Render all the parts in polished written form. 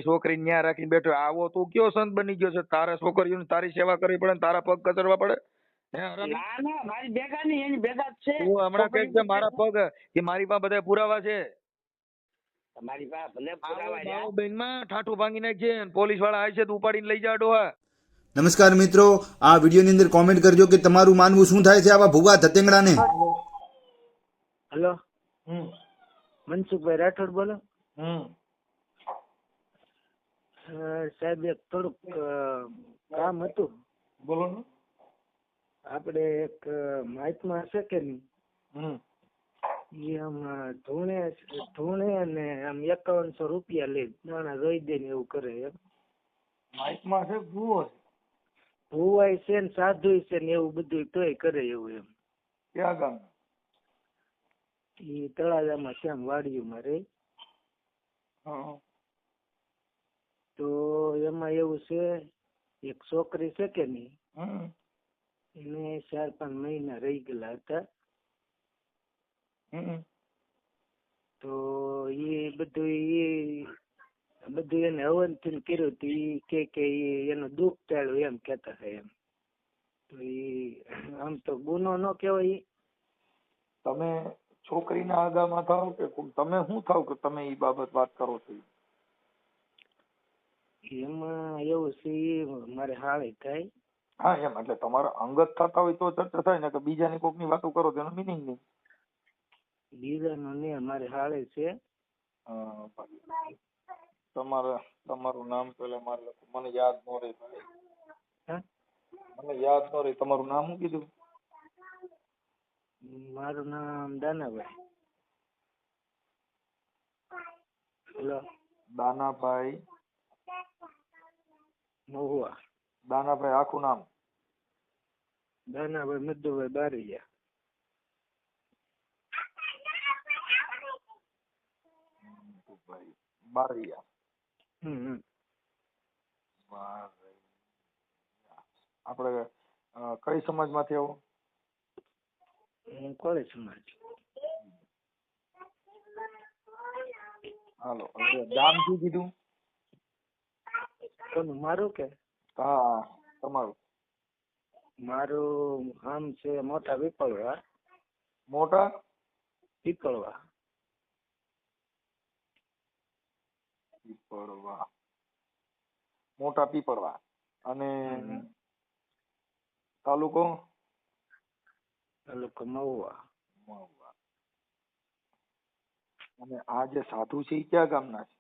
છોકરી ન્યા રાખીને બેઠો. આવો તું કયો સંત બની ગયો છે? તારા છોકરીઓને તારી સેવા કરવી પડે ને તારા પગ કચરવા પડે? હે હરામી? ના ના મારી ભેગા નહીં, એની ભેગા જ છે. તું હમણાં કઈક છે મારા પગ કે મારી પાસે બધા પુરાવા છે. તમારી પાસે ભલે પુરાવા રહ્યા. બેન માં ઠાઠું ભાંગી નાખજે. પોલીસ વાળા આવે છે તો ઉપાડીને લઈ જા ડોહા. નમસ્કાર મિત્રો, આ વિડીયોની અંદર કોમેન્ટ કરજો કે તમારું માનવું શું થાય છે આવા ભૂવા ધતેંગડાને. હેલો, મનસુખભાઈ રાઠોડ બોલો. સાહેબ એક થોડુંક કામ હતું. બોલો ને. આપણે એક મહાત્મા છે કે નહીં, એ આમ ધૂણે અને આમ 5100 રૂપિયા લે, નાણા રોઈ દે ને એવું કરે. એમ માઇકમાં છે ભૂવો છે? ભૂવાય છે ને સાધુ છે ને એવું બધું તોય કરે એવું. એમ ક્યાં ગામ? એ તળાજામાં શ્યામ વાડીમાં રે. તો એમાં એવું છે, એક છોકરી છે કે નહીં, એને 4-5 મહિના રહી ગયેલા હતા. તો એ બધું એને હવન થી કર્યું હતું. એ કે એનું દુઃખ ટાળ્યું એમ કેતા હતા. એમ તો એ આમ તો ગુનો ન કહેવાય. તમે છોકરીના આગામાં થાવ કે તમે શું થાવ કે તમે એ બાબત વાત કરો છો? એમાં એવું છે, મારે હાળી થાય. હા એમ, એટલે તમારા અંગત થતા હોય તો ચર્ચા થાય ને, કે બીજાની કોક ની વાતો કરો તેનો મિનિંગ નહીં. બીજાનું ને મારે હાળે છે. તમારું નામ પેલા મારે મને યાદ ન રહે ભાઈ. મને યાદ ન રહે. તમારું નામ શું કીધું? મારું નામ દાનાભાઈ. હેલો, દાનાભાઈ મહુવા. દાનાભાઈ આખું નામ? દાનાભાઈ મધુભાઈ બારૈયા. બારૈયા. આપણે કઈ સમાજ માંથી આવો? કોળી સમાજ. હાલો, ગામ શું કીધું? કોનું? મારું કે? હા તમારું. મારું આમ છે મોટા પીપળવા. મોટા પીપળવા. પીપળવા. મોટા પીપળવા. અને તાલુકો? તાલુકો મહુવા. મહુવા. અને આ જે સાધુ છે એ ક્યાં ગામના છે?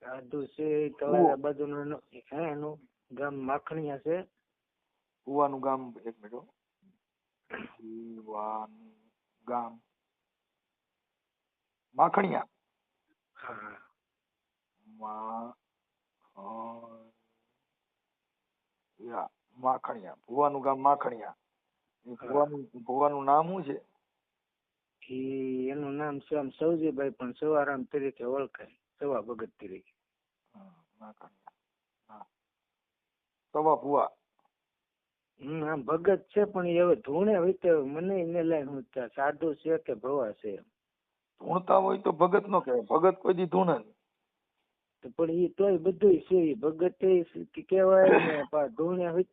સાધુ છે તળાજા બાજુનું એનું ગામ માખણીયા છે. ભુવાનું ગામ? એક મિનિટ. ભુવાનું ગામ માખણીયા. હા. માખણીયા. ભુવાનું ગામ માખણીયા. ભુવાનું નામ શું છે? એનું નામ છે આમ સૌજીભાઈ, પણ સવારામ તરીકે ઓળખાય, સવા ભગત તરીકે. સવા ભુવા. આમ ભગત છે પણ એ હવે ધૂણે હોય તો મને એને લાય હું સાધુ છે કે ભવા છે. ધૂણતા હોય તો ભગત નો કહેવાય. ભગત કોઈ દી ધૂણે નહીં. પણ એ તોય બધું છે, ભગત કેવાય ને ધૂણે હોય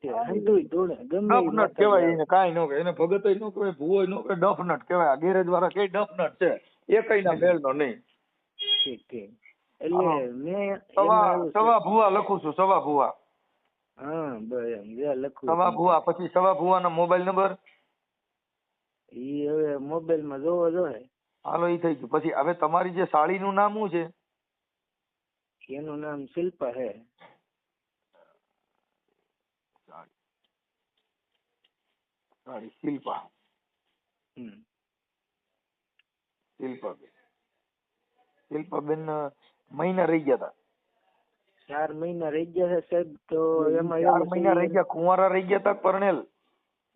ધૂણે ગમે ડફનટ કહેવાય. એને કાંઈ ન કહેવાય. એને ભગત નો કહેવાય, ભૂવો નો કહેવાય, ડફનટ કહેવાય. આ ગેરેજ વાળા કઈ ડફનટ છે, એ કઈ ના મેળ નો નહીં. એટલે મેં સવા ભુવા લખું છું. સવા ભુવા. હા બસ લખું. સવા ભુવા. પછી સવા ભુવા ના મોબાઈલ નંબર? ઈ હવે મોબાઈલ માં જોવો જોઈએ. હાલો, ઈ થઈ ગયું. પછી હવે તમારી જે સાળી નું નામ શું છે? એનું નામ શિલ્પા હે. સાળી શિલ્પા. શિલ્પાબેન. શિલ્પાબેન મહિના રહી ગયા હતા? 4 મહિના રહી ગયા છે સાહેબ. તો એમાં 4 મહિના રહી ગયા. કુંવારા રહી ગયા હતા? પરણેલ?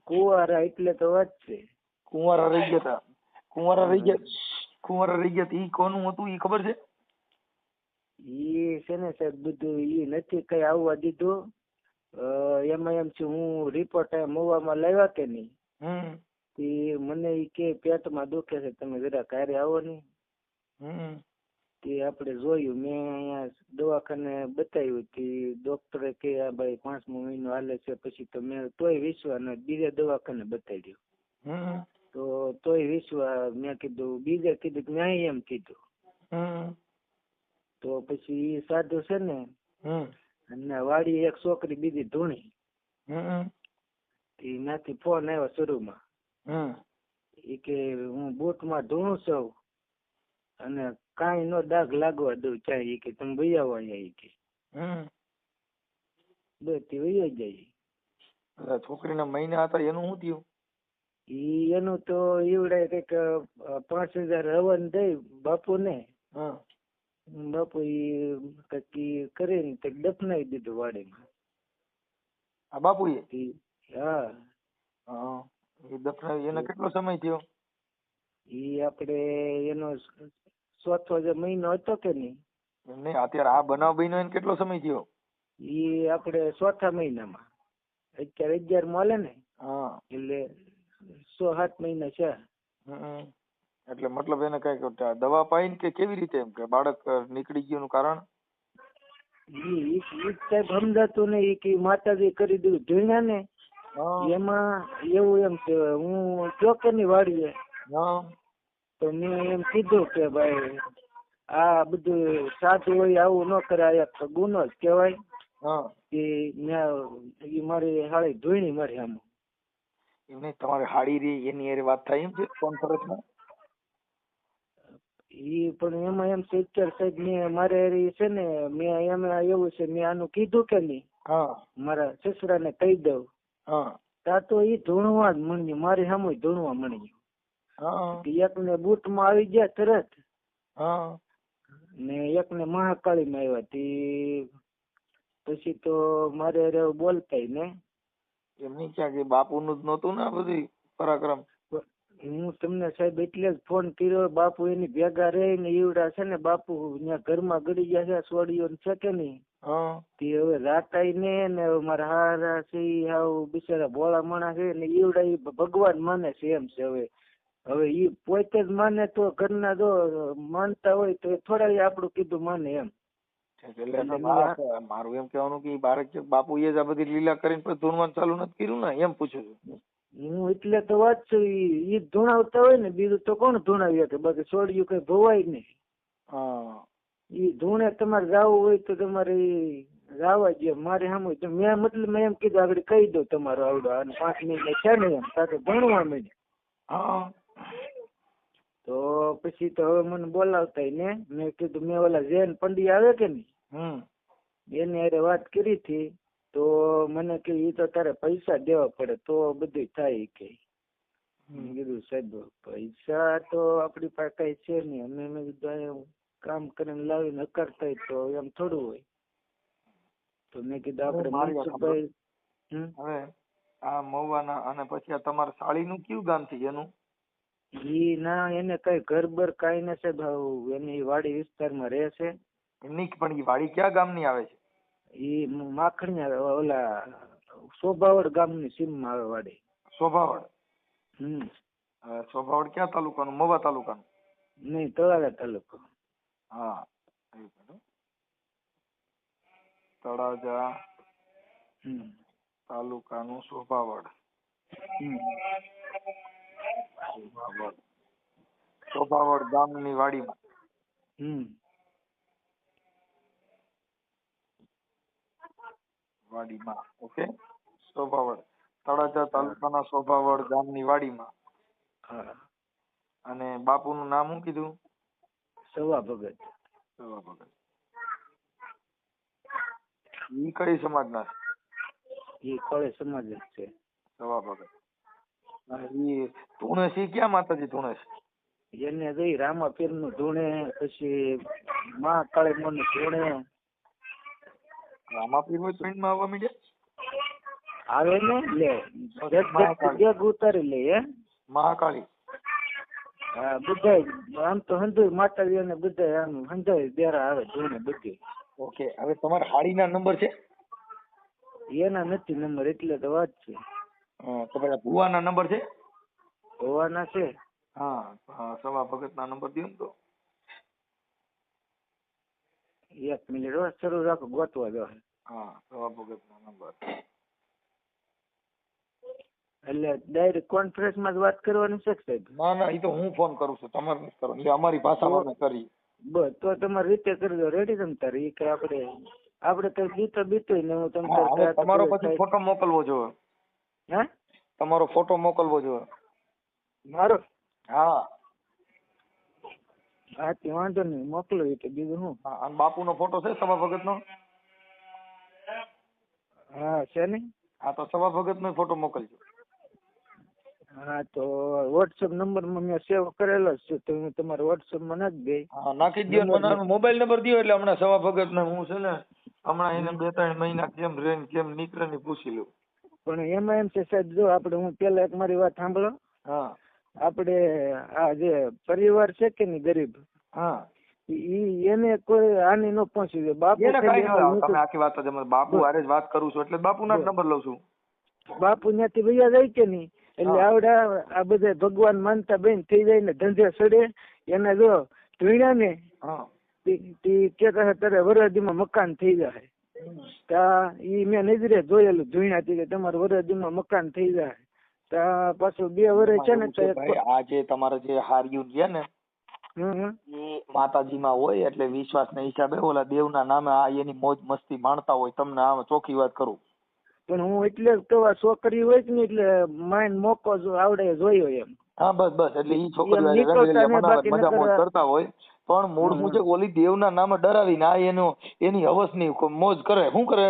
કુંવારા એટલે તો વાત છે. કુંવારા રહી ગયા હતા. કુંવારા રહી ગયા. ઈ કોનું હતું ઈ ખબર છે? ઈ છે ને સાહેબ બધું ઈ નથી કઈ આવવા દીધું. એમાં એમ છે, હું રિપોર્ટ મોવામાં લાવ્યા કે નહીં, મને ઈ કે પેટમાં દુખે છે, તમે જરા ઘરે આવો ને. તે આપણે જોયું. મેં અહીંયા દવાખાને બતાવ્યું તે ડોક્ટરે કે આ ભાઈ 5મો મહિનો હાલે છે. પછી તો મેં તોય વિશ્વાસ ન, બીજા દવાખાને બતાવ્યું તો તોય વિશ્વાસ. મેં કીધું બીજે કીધું કે મેં એમ કીધું. તો પછી સાધુ છે ને અને વાડી એક છોકરી બીજી ધૂણી, ત્યાંથી ફોન આવ્યો શરૂમાં એ કે હું બૂટમાં ધૂણું છું અને કાંઈ નો દાગ લાગવા દઉં ચાય. એ કે તમે વહી આવો અહીંયા. એ કે બસ તે વહી જાય. છોકરીના મહિના હતા એનું શું થયું? એનું તો એવડે કઈક 5,000 હવન દઈ બાપુ ને. બાપુ કઈક કરીને દફનાવી દીધું વાડીમાં. આ બાપુએ? હા. એ દફનાવી એને કેટલો સમય થયો? એ આપણે એનો 4થો જે મહિનો હતો કે નહીં. નહીં, અત્યારે આ બનાવ બન્યો એને કેટલો સમય થયો? એ આપણે 4થા મહિનામાં, અત્યારે 11મો હાલે ને. એટલે 6-7 મહિના છે. એટલે મતલબ એને કઈક દવા પાઈ કે કેવી રીતે, એમ કે બાળક નીકળી ગયું કારણ? ઈ સાહેબ સમજાતું નહીં કે માતાજી કરી દીધું ધૂણ્યા ને એમાં એવું એમ કે હું ચોકેની વાડીએ તો મેં એમ કીધું કે ભાઈ આ બધું સાધુ હોય આવું ન કરાય, તો ગુનો જ કહેવાય. કે મારી હાળી ધોઈણી મારી આમ. એમને તમારી હાડી રી એની હારે વાત થાય એમ છે કોન્ફરન્સમાં? ઈ પણ એમાં એમ છે સાહેબ મેં મારે છે ને મેં એમાં એવું છે મેં આનું કીધું કે નહીં મારા સસરાને કહી દઉં તા તો ઈ ધૂણવા જ મણ્યું, મારી સામે ધૂણવા મણ્યું. એકને બૂટમાં આવી ગયા તરત ને એકને મહાકાળીમાં આવ્યા. તે પછી તો મારે બોલતાય ને એમની ક્યાં કે બાપુનું જ નહોતું ને આ બધું પરાક્રમ. હું તમને સાહેબ એટલે જ ફોન કર્યો. બાપુ એની ભેગા રહી ને ઈવડા છે ને બાપુ ત્યાં ઘરમાં ગળી ગયા છે છોડીઓ છે કે નહીં. તે હવે રાતાય ને મારા હારા છે હાવ બિચારા ભોળા માણસ છે ને ઈવડા ઈ ભગવાન માને છે એમ છે. હવે ઈ પોતે જ માને તો ઘરના જો માનતા હોય તો થોડા આપણું કીધું માને એમ. એટલે મારું એમ કહેવાનું કે બાળક બાપુ એ જ આ બધી લીલા કરીને પછી ધૂણવાનું ચાલુ નથી કર્યું ને, એમ પૂછું છું હું. એટલે તો વાત છું ઈ ધૂણાવતા હોય ને બીજું તો કોણ ધૂણાવી કે બાકી છોડ્યું કઈ ભવાય નહીં. ઈ ધૂણે તમારે જવું હોય તો તમારે જવા દે. મારે સામે મેં મતલબ મેં એમ કીધું આગળ કહી દઉં તમારો આવડો અને 5 મહિના છે ને એમ સાથે ભણવા માંડ્યા. તો પછી તો હવે મને બોલાવતા ને મેં કીધું મેં ઓલા જૈન પંડિત આવે કે નહીં એની હારે વાત કરી હતી. તો મને કે ઈ તો તારે પૈસા દેવા પડે તો બધું થાય કે. કીધું સાહેબ પૈસા તો આપણી પાસે કઈ છે નહીં, અમે મેં કીધું કામ કરીને લાવીને અકરતા તો એમ થોડું હોય. તો મેં કીધું આપણે મનસુખભાઈ હવે આ મહુવાના અને પછી આ તમારા સાળીનું કયું ગામ છે એનું? ઈ ના એને કઈ ઘર બર કઈ ના છે ભાવ, એની વાડી વિસ્તારમાં રહે છે. એમની પણ ઈ વાડી ક્યાં ગામની આવે છે? ઈ માખણીયા ઓલા શોભાવડ ગામની સીમમાં આવે વાડી. શોભાવડ? શોભાવડ ક્યાં તાલુકાનું? મહુવા તાલુકાનું? નહીં, તળાજા તાલુકો. હા, તળાજા તાલુકાનું શોભાવડ. શોભાવડ ગામની વાડીમાં. વાડીમાં, ઓકે. શોભાવડ તળાજા તાલુકાના શોભાવડ ગામની વાડીમાં. અને બાપુનું નામ શું કીધું? સવા ભગત. સવા ભગત. ઈ કઈ સમાજના છે? ઈ કોળે સમાજ જ છે. સવા ભગત. ઈ ધૂણેશ ક્યાં માતાજી ધૂણેશ? એને જોઈ રામાપીર નું ધૂણે, પછી મહાકાળી નું ધૂણે. રામાપીર હોય પ્રિન્ટ માં આવવા માંડ્યા? આવે ને લે જગ ઉતારી લે હે મહાકાળી. હા બધા આમ તો હંધુ માતાજી અને બધા આમ હંધાઈ બેરા આવે ધૂણે બધી. ઓકે, હવે તમારા હાડીના નંબર છે? એના નથી નંબર એટલે તો વાત છે. તો પેલા ભુવાના નંબર છે? ભુવાના છે. હા, સવા ભગત ના નંબર દો ને તો. એક મિનિટ હો, શરૂ રાખો, ગોતવા દો. હા સવા ભગતનો નંબર. એટલે ડાયરેક્ટ કોન્ફરન્સ માં જ વાત કરવાની છે સાહેબ? ના ના એ તો હું ફોન કરું છું, તમારે નથી કરવાનો, એ અમારી ભાષામાં અમે કરી. બસ તો તમારી રીતે કરી દો. રેડી તમ તારે? એ કે આપણે કઈ બીતો બીતો ને હું તમ હા હવે તમારો પછી તારે. ફોટો મોકલવો જોઈએ. હે? તમારો ફોટો મોકલવો જોઈએ. મારો? હા હા તે વાંધો નહીં, મોકલો. એ તો બીજું શું. હા અને બાપુનો ફોટો છે સભા ભગતનો? હા છે ને. હા તો સભા ભગતનો ફોટો મોકલજો. હા તો વોટ્સઅપ નંબર માં મેં સેવ કરેલો જ છે, તો હું તમારા વોટ્સઅપ માં નાખી દઈ. હા નાખી દો. મને મોબાઈલ નંબર દો એટલે હમણાં સભા ભગતને હું છે ને હમણાં એને 2-3 મહિના કેમ રેન કેમ નીકળે ને પૂછી લઉં. પણ એમાં એમ છે સાહેબ, જો આપણે હું પેલા એક મારી વાત સાંભળો. હા આપણે આ જે પરિવાર છે કે નહીં ગરીબ, હા એને કોઈ હાનિ ન પહોંચી દે. બાપુ એને કઈ ખાલી ન એમાં તમે આખી વાત જ બાપુ હારે જ વાત કરું છું એટલે બાપુના જ નંબર લઉં છું. બાપુ ત્યાંથી ભૈયા જાય કે નહીં એટલે આવડા આ બધા ભગવાન માનતા બેન થઈ જાય ને ધંધે સડે એના જો ધોઈણા ને તારે વરદીમાં મકાન થઈ જાય. તા ઈ મેં નજરે જોયેલું ધોઈણા કે તમારે વરદીમાં મકાન થઈ જાય. તા પાછું 2 વર્ષ છે ને આ જે તમારે જે હાર્યું છે ને એ માતાજીમાં હોય એટલે વિશ્વાસના હિસાબે ઓલા દેવના નામે આ એની મોજ મસ્તી માણતા હોય. તમને આ ચોખ્ખી વાત કરું. પણ હું એટલે તો છોકરી હોય ને એટલે માઇન્ડ મોકો આવડે જોયો એમ. હા બસ એટલે ઈ છોકરીઓ મજા મોજ કરતા હોય પણ મૂળ શું છે ઓલી દેવના નામે ડરાવીને આ એની હવસની મોજ કરે. શું કરે?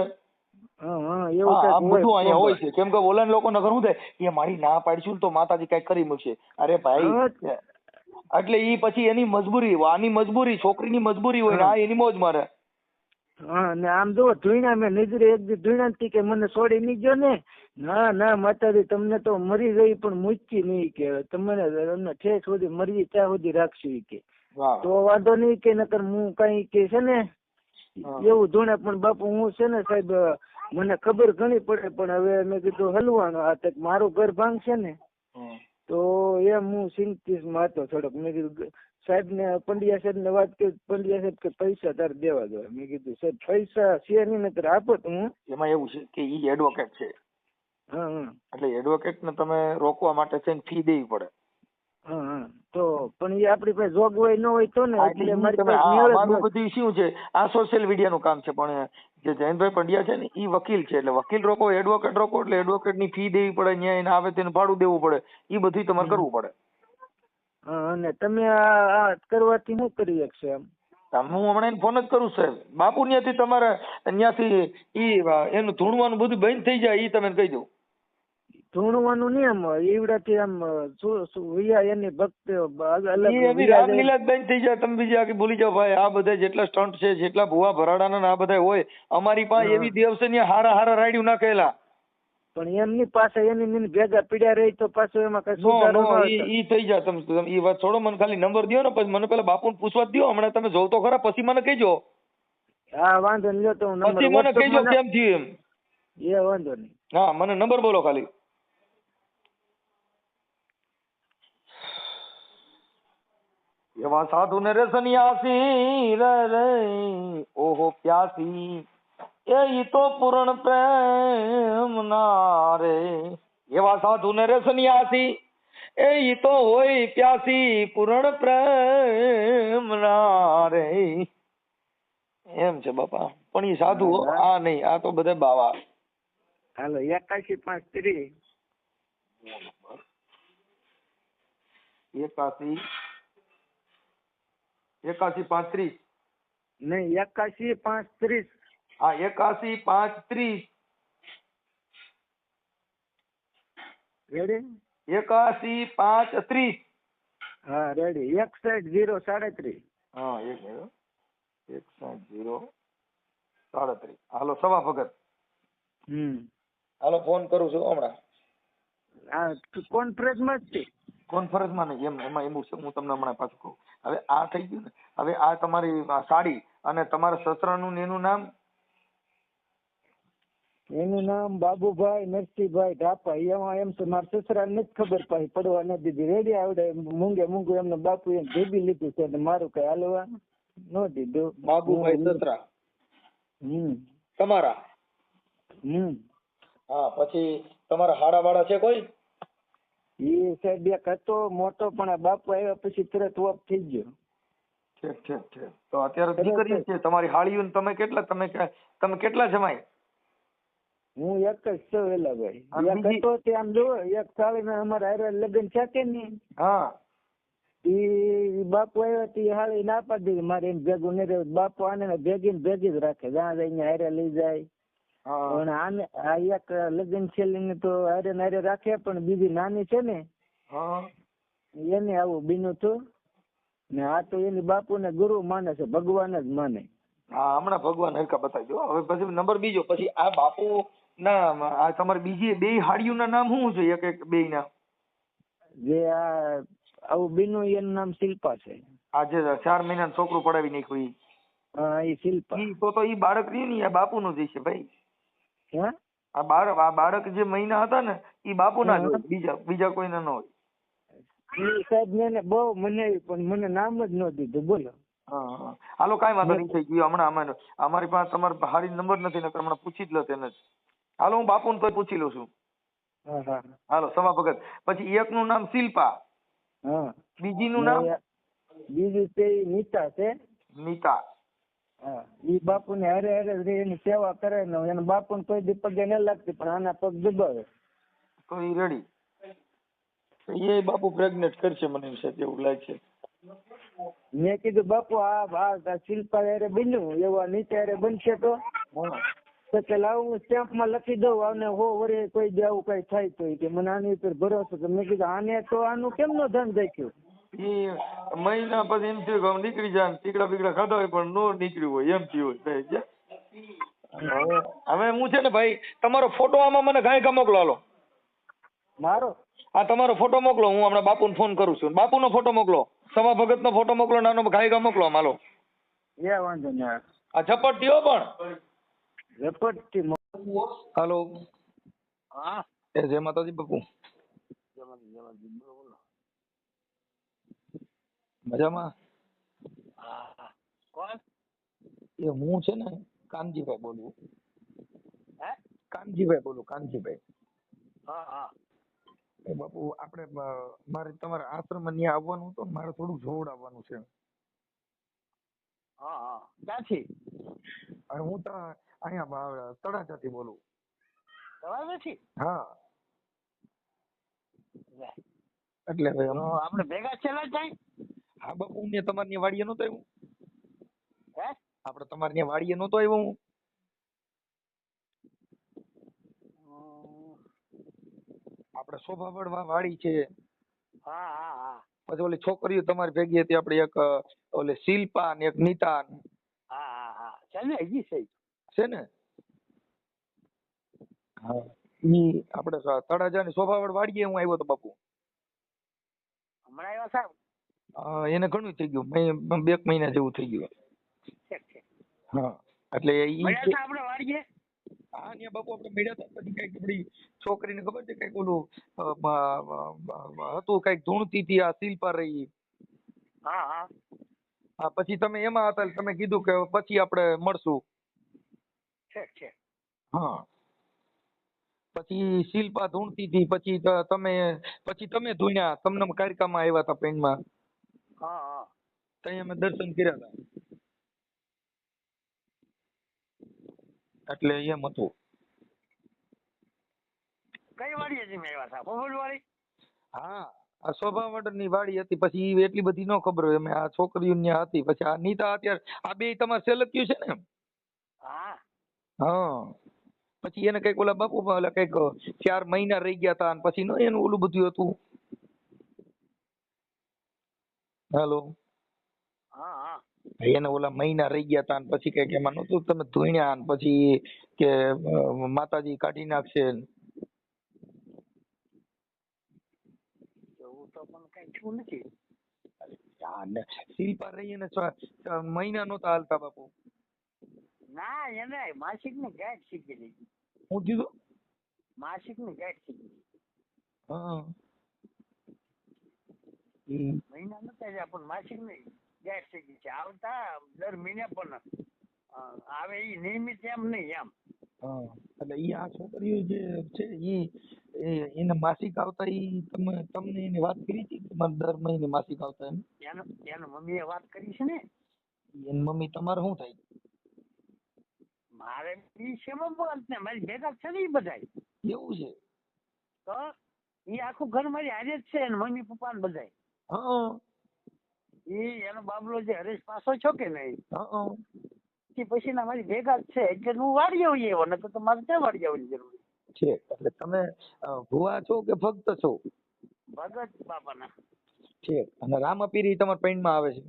આ બધું અહીંયા હોય છે. કેમ કે ઓલા લોકો નગર શું થાય એ મારી ના પાડીશું તો માતાજી કઈક કરી મૂકશે. અરે ભાઈ એટલે ઈ પછી એની મજબૂરી, આની મજબૂરી, છોકરીની મજબૂરી હોય ને આ એની મોજ મારે. હા ને આમ જો ધોઈણા મેં નજરે એક દી ધોઈણા કે મને છોડી નહીં ગયો ને. ના માતાજી તમને તો મરી ગઈ પણ મૂકી નહીં કે તમને ઠેસ સુધી મરી ત્યાં સુધી રાખશું કે. તો વાંધો નહીં કે નકર હું કઈ કે છે ને એવું ધોણે. પણ બાપુ હું છે ને સાહેબ મને ખબર ઘણી પડે પણ હવે મેં કીધું હલવાનું આ તક મારું ઘર ભાંગશે ને તો એમ હું ચિંતિત માં હતો થોડોક. મેં કીધું સાહેબ ને પંડ્યા સાહેબ ને વાત કરી. પંડ્યા સાહેબ કે પૈસા તારે દેવા દો. મેં કીધું સાહેબ પૈસા છે નહીં નકર આપો તો હું. એમાં એવું છે કે ઈ એડવોકેટ છે એટલે એડવોકેટ ને તમે રોકવા માટે છે ફી દેવી પડે. તો પણ એ આપણી પાસે જોગવાઈ ન હોય તો ને એટલે મારું બધું શું છે આ સોશિયલ મીડિયા નું કામ છે. પણ જે જયંતભાઈ પંડ્યા છે ને ઈ વકીલ છે એટલે વકીલ રોકો એડવોકેટ રોકો એટલે એડવોકેટ ની ફી દેવી પડે. ન્યાય એને આવે તેને ભાડું દેવું પડે. ઈ બધું તમારે કરવું પડે. અને તમે આ કરવાથી શું કરી શકશો એમ? હું હમણાં એને ફોન જ કરું સાહેબ. બાપુ ત્યાંથી તમારે ત્યાંથી ઈ એનું ધૂણવાનું બધું બંધ થઈ જાય ઈ તમે કહી દઉં. ધૂણવાનું નહીં આમ એવડાથી આમ એની ભક્ત રામલીલા બંધ થઈ જાય. તમે બીજી આખી ભૂલી જાઓ ભાઈ. આ બધા જેટલા સ્ટન્ટ છે જેટલા ભુવા ભરાડાના આ બધા હોય અમારી પાસે એવી દેવ છે ને હારા રાડ્યું નાખેલા. પણ એમની પાસે એની ભેગા પીડ્યા રહી તો પાછું એમાં કઈ સુધારો ઈ થઈ જાય. તમે ઈ વાત છોડો. મને ખાલી નંબર દો ને પછી મને પેલા બાપુને પૂછવા દો. હમણાં તમે જોવ તો ખરા પછી મને કહેજો. હા વાંધો નહીં. તો પછી મને કહેજો કેમ થયું એમ. એ વાંધો નહીં. હા મને નંબર બોલો ખાલી. એવા સાધુ ને રે સન્યાસી રે ઓહો પ્યાસી એ તો પૂર્ણ પ્રેમ ના રે. એવા સાધુ ને રે સન્યાસી એ તો હોય પ્યાસી પૂર્ણ પ્રેમ ના રે. એમ છે બાપા. પણ એ સાધુ આ નહીં, આ તો બધા બાવા. હાલો 81 530 81 નહીં 81 530. હા 81 530 રેડી? 81 530. હા રેડી. 61 037. હા 61 037. હાલો સવા ભગત. હાલો ફોન કરું છું હમણાં. આ કોન્ફરન્સમાં જ છે. કોન્ફરન્સમાં નહીં એમાં એવું છે. હું તમને હમણાં પાછું કહું. હવે આ થઈ ગયું ને. હવે આ તમારી સાડી અને તમારા સસરાનું એનું નામ? એનું નામ બાબુભાઈ નરસિંહભાઈ ઢાપા. એમાં એમ છે મારા સસરા ને જ ખબર પાછી પડવા ન દીધી. રેડી આવડે મૂંગું એમને બાપુ એમ ભેગી લીધું છે મારું કઈ હાલવા. નો દીધું. બાબુભાઈ સસરા તમારા? હા, પછી તમારા હાડાવાળા છે કોઈ? એ સાહેબ એક હતો મોટો, પણ આ બાપુ આવ્યા પછી તરત ઓફ થઈ ગયો. ઠીક ઠીક ઠીક. તો અત્યારે દીકરી છે તમારી હાળીઓ ને તમે કેટલા જમાય? હું એક જ છું વેલાભાઈ. અને એક બીજી? હતો તે આમ જો એક સાળીના અમારા હારે લગ્ન છે કે નહીં, હા. ઈ બાપુ આવ્યા તે હાળી ના પાડી દીધી, મારે એમ ભેગું નહીં રહેવું. બાપુ આને ભેગી ને ભેગી જ રાખે, જ્યાં જઈને હારે લઈ જાય. હા. પણ આને આ એક લગ્ન છેલ્લી તો હારે ને હારે રાખે, પણ બીજી નાની છે ને હા. એને આવું બીનું હતું ને. આ તો એની બાપુ ને ગુરુ માને છે, ભગવાન જ માને. હા, હમણાં ભગવાન હરકા બતાવી દો. હવે પછી નંબર બીજો, પછી આ બાપુ ના આ તમારી બીજી બે હાડીઓના નામ શું છે? એક એક બે ના જે આ આવું બીનું એનું નામ શિલ્પા છે. આ જે 4 મહિનાનું છોકરું પડાવી નાખ્યું ઈ? હા, એ શિલ્પા. ઈ તો ઈ બાળક રહ્યું ને, આ બાપુનું જ છે ભાઈ. હે? આ બાળક જે મહિના હતા ને ઈ બાપુના જ હોય, બીજા કોઈના ન હોય. એ સાહેબ મેને બહુ મનાવી, પણ મને નામ જ ન દીધું. બોલો. હા, હાલો કાંઈ વાંધો નહીં, થઈ ગયું. હમણાં અમારી પાસે તમારો હારી નંબર નથી, નકર હમણાં પૂછી જ લો તેને જ. હાલો, હું બાપુને તોય પૂછી લઉં છું. હા હા હાલો, સમા ભગત. પછી એકનું નામ શિલ્પા, હા. બીજીનું નામ બીજું તે નીતા છે. નીતા. હા, ઈ બાપુ ને હારે હારે જ એની સેવા કરે ને એના બાપુ ને કોઈ દી પગે ન લાગતી, પણ આના પગ દબાવે. તો ઈ રેડી. એ બાપુ પ્રેગ્નેટ કરશે મને એમ છે, એવું લાગે છે. મેં કીધું બાપુ આ શિલ્પા હારે બન્યું એવા નીચે હારે બનશે તો કે લાવ હું સ્ટેમ્પ માં લખી દઉં, આને હો વરે કોઈ દી આવું કઈ થાય તો કે મને આની ઉપર ભરોસો. તો મેં કીધું આને તો આનું કેમ નો ધન રાખ્યું. એ મહિના પછી એમ થયું કે હું નીકળી જાય, ટીકડા બીકડા ખાધા હોય પણ નો નીકળ્યું હોય, એમ થયું હોય. હવે હું છે ને ભાઈ, તમારો ફોટો આમાં મને ગાયકા મોકલો. હાલો, મારો આ તમારો ફોટો મોકલો, હું હમણાં બાપુને ફોન કરું છું. બાપુનો ફોટો મોકલો, સમા ભગત નો ફોટો મોકલો, નાનો ગાયકા મોકલો. હાલો, એ વાંધો નહીં. આ ઝપટ થયો પણ ઝપટથી. હાલો. હા, એ જય માતાજી બાપુ. મજામાં? કોણ? એ હું છે ને કાનજીભાઈ બોલું. હે? કાનજીભાઈ બોલું, કાનજીભાઈ. હા હા. એ બાપુ આપણે મારે તમારા આશ્રમ ત્યાં આવવાનું હતું, મારે થોડું જોવડાવવાનું છે. હા હા. ક્યાંથી? અને હું તો અહીંયા તળાજાથી બોલું. તળાજાથી? હા. એટલે આપણે ભેગા છેલ્લા જાય. હા બાપુ, હું તમારી વાડીએ નતો આવ્યો. હે? આપણે તમારી ત્યાં વાડીએ નતો આવ્યો હું. આપણે શોભાબળ વાડી છે. હા હા હા. પછી ઓલી છોકરીઓ તમારી ભેગી હતી, આપણે એક ઓલી શિલ્પા ને એક નીતા. હા હા હા. છે ને હજી છે ને? હા, ઈ આપણે તળાજાની શોભાબળ વાડીએ હું આવ્યો તો બાપુ. હમણાં આવ્યા સાહેબ? એને ઘણું થઈ ગયું, 2 મહિના જેવું થઈ ગયું. હા, એટલે આપણે વાડીએ. હા, ને બાપુ આપણે મળ્યા હતા. પછી કઈક આપડી છોકરીને ખબર છે, કઈક ઓલું હતું, કઈક ધૂણતી હતી આ શિલ્પા રહી. હા હા. હા, પછી તમે એમાં હતા, તમે કીધું કે પછી આપણે મળશું. છે. હા, પછી શિલ્પા ધૂણતી હતી, પછી તમે ધૂણ્યા, તમને કારિકામાં આવ્યા હતા પેનમાં. હા હા. ત્યાં અમે દર્શન કર્યા હતા. એટલે એમ હતું. કઈ વાડી હતી મેં આવ્યા હતા? પોપટ વાડી? હા, આ શોભાવડની વાડી હતી. પછી ઈ એટલી બધી ન ખબર હોય, અમે આ છોકરીઓ ત્યાં હતી. પછી આ નીતા અત્યારે આ બે તમારે સેલક્યું છે ને? હા. હા, પછી એને કઈક ઓલા બાપુ ઓલા કઈક 4 મહિના રહી ગયા હતા, પછી નો એનું ઓલું બધું હતું. હેલો. હા હા. એને ઓલા મહિના રહી ગયા હતા, પછી કઈક એમાં નતું તમે ધોઈણ્યા, પછી કે માતાજી કાઢી નાખશે. એવું તો પણ કઈ થયું નથી. શિલ્પા રહી ને મહિના નહોતા હાલતા બાપુ. ના, એને માસિક ની ગાંઠ શીખી લીધી. હું કીધું? માસિક ની ગાંઠ શીખી લીધી. હા. મહિના નતા જ્યાં, પણ માસિક નહીં. ગેસ થઈ ગઈ છે. આવતા દર મહિને પણ આવે એ નિયમિત એમ નહીં એમ. હા એટલે ઈ આ છોકરીઓ જે છે એને માસિક આવતા ઈ તમને એને વાત કરી હતી કે તમારે દર મહિને માસિક આવતા એમ? એનો મમ્મીએ વાત કરી છે ને. એની મમ્મી તમારે શું થાય? મારે ઈ સેવા બોલત ને મારી ભેગા છે ને ઈ બધાય. એવું છે? તો ઈ આખું ઘર મારી હારે જ છે ને મમ્મી પપ્પા ને બધાય. હા ઈ એનો બાબલો જે હરેશ પાસો છો કે નહીં હા પછી ના મારી ભેગા જ છે એટલે હું વાડી આવીએ એવો નકર તો મારે ક્યાં વાડી આવવાની જરૂર છે. એટલે તમે ભુવા છો કે ભક્ત છો? ભગત બાપાના. છે. અને રામાપીરી તમારા પૈણમાં આવે છે?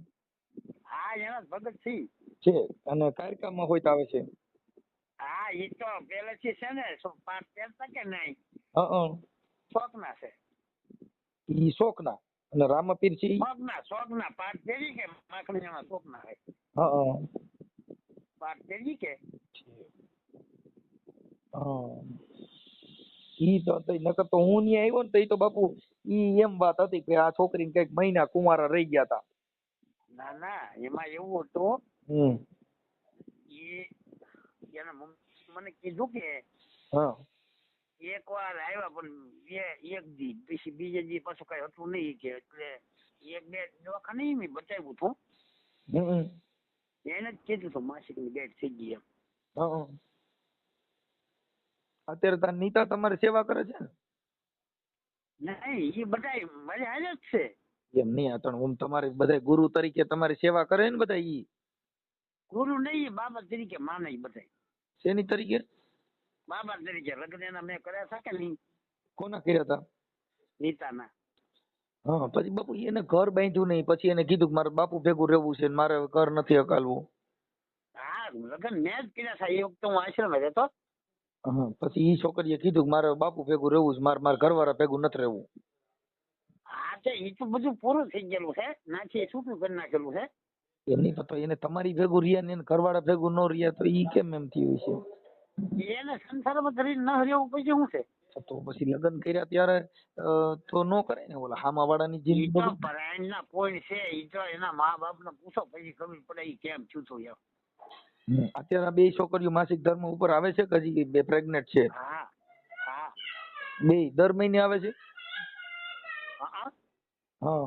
હા એના જ ભગત છી. છે. અને કારકામાં હોય તો આવે છે? હા ઈ તો પેલેથી છે ને પાઠ પહેરતા કે નહીં હા શોખના છે. ઈ શોખના અને રામાપીર છે ઈ? શોખના પાઠ પહેરી કે માખણીના શોખના હોય. હા પાઠ પહેરી કે ઈ તો નકર તો હું ન્યા આવ્યો ને તો ઈ તો બાપુ ઈ એમ વાત હતી કે આ છોકરીને કઈક મહિના કુંવારા રહી ગયા હતા. ના એમાં એવું હતું એના મને કીધું કે એક વાર આવ્યા પણ એક દી પછી બીજે દી પાછું કઈ હતું નહીં કે એટલે એક બે દવાખાને મેં બતાવ્યું હતું. એને જ કીધું હતું માસિક ની ગેટ થઈ ગઈ એમ. અત્યારે તાર નીતા તમારી સેવા કરે છે ને? નહીં એ બધા મારી હારે જ છે. એમ નહીં આતણ હું તમારે બધા ગુરુ તરીકે તમારી સેવા કરે ને બધા ઈ? ગુરુ નહીં બાબા તરીકે માને બધા. શેની તરીકે? બાબા તરીકે. લગ્ન એના મેં કર્યા હતા કે નહીં? કોના કર્યા હતા? નીતાના. હા પછી બાપુ એને ઘર બાંધ્યું નહીં પછી એને કીધું કે મારે બાપુ ભેગું રહેવું છે મારે ઘર નથી હકાલવું. હા લગ્ન મેં જ કર્યા હતા એ વખતે હું આશ્રમ રહેતો. પછી ઈ છોકરીએ કીધું કે મારે બાપુ ભેગું રહેવું છે મારે ઘરવાળા ભેગું નથી રહેવું. હા તો એ તો બધું પૂરું થઈ ગયેલું છે નાથી છૂટું કરી નાખેલું છે. એમ નહીં પતો એને તમારી ભેગું રહ્યા ને એને ઘરવાળા ભેગું ન રહ્યા તો ઈ કેમ એમ થયું છે? એને સંસારમાં કરીને ન રહેવું પછી શું છે? તો પછી લગ્ન કર્યા ત્યારે તો નો કરાય ને ઓલા હામા વાળાની ઈ જિંદગી તો પરાયણના પોઈન્ટ છે ઈ તો એના મા બાપ ને પૂછો પછી ખબર પડે ઈ કેમ છૂટું એમ. અત્યારે આ બે છોકરીઓ માસિક ધર્મ ઉપર આવે છે કે હજી બે પ્રેગ્નેન્ટ છે? હા હા બે દર મહિને આવે છે? હા હા